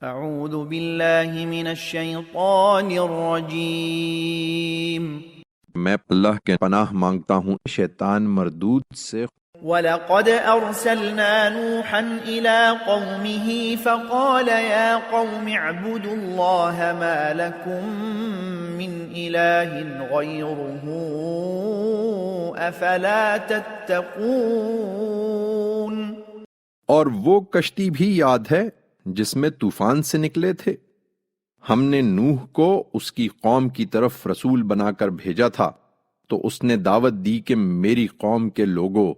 اعوذ باللہ من الشیطان الرجیم میں اللہ کے پناہ مانگتا ہوں شیطان مردود سے۔ وَلَقَدْ أَرْسَلْنَا نُوحًا إِلَىٰ قَوْمِهِ فَقَالَ يَا قَوْمِ اعْبُدُوا اللَّهَ مَا لَكُم مِّنْ إِلَٰهٍ غَيْرُهُ أَفَلَا تَتَّقُونَ۔ اور وہ کشتی بھی یاد ہے جس میں طوفان سے نکلے تھے، ہم نے نوح کو اس کی قوم کی طرف رسول بنا کر بھیجا تھا، تو اس نے دعوت دی کہ میری قوم کے لوگوں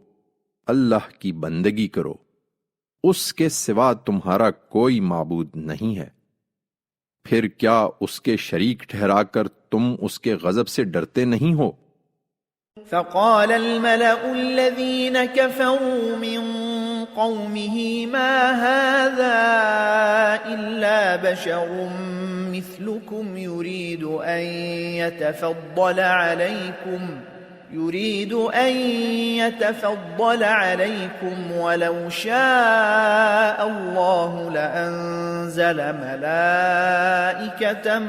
اللہ کی بندگی کرو، اس کے سوا تمہارا کوئی معبود نہیں ہے، پھر کیا اس کے شریک ٹھہرا کر تم اس کے غضب سے ڈرتے نہیں ہو؟ فقال الملأ الذين كفروا من قومه ما هذا إلا بشر مثلكم يريد أن يتفضل عليكم ولو شاء الله لأنزل ملائكة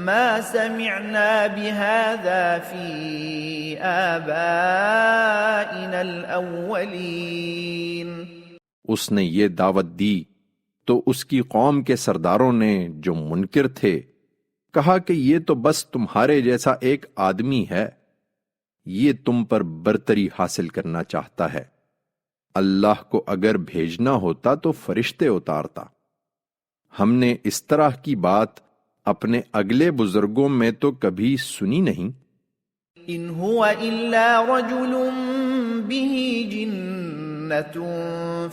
ما سمعنا بهذا في آبائنا الأولين۔ اس نے یہ دعوت دی تو اس کی قوم کے سرداروں نے جو منکر تھے کہا کہ یہ تو بس تمہارے جیسا ایک آدمی ہے، یہ تم پر برتری حاصل کرنا چاہتا ہے، اللہ کو اگر بھیجنا ہوتا تو فرشتے اتارتا۔ ہم نے اس طرح کی بات اپنے اگلے بزرگوں میں تو کبھی سنی نہیں۔ ان هو الا رجل به جنة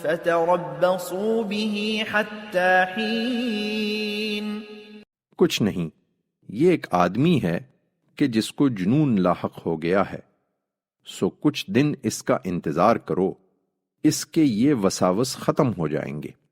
فتربصوا به حتى حين۔ کچھ نہیں، یہ ایک آدمی ہے کہ جس کو جنون لاحق ہو گیا ہے، سو کچھ دن اس کا انتظار کرو، اس کے یہ وساوس ختم ہو جائیں گے۔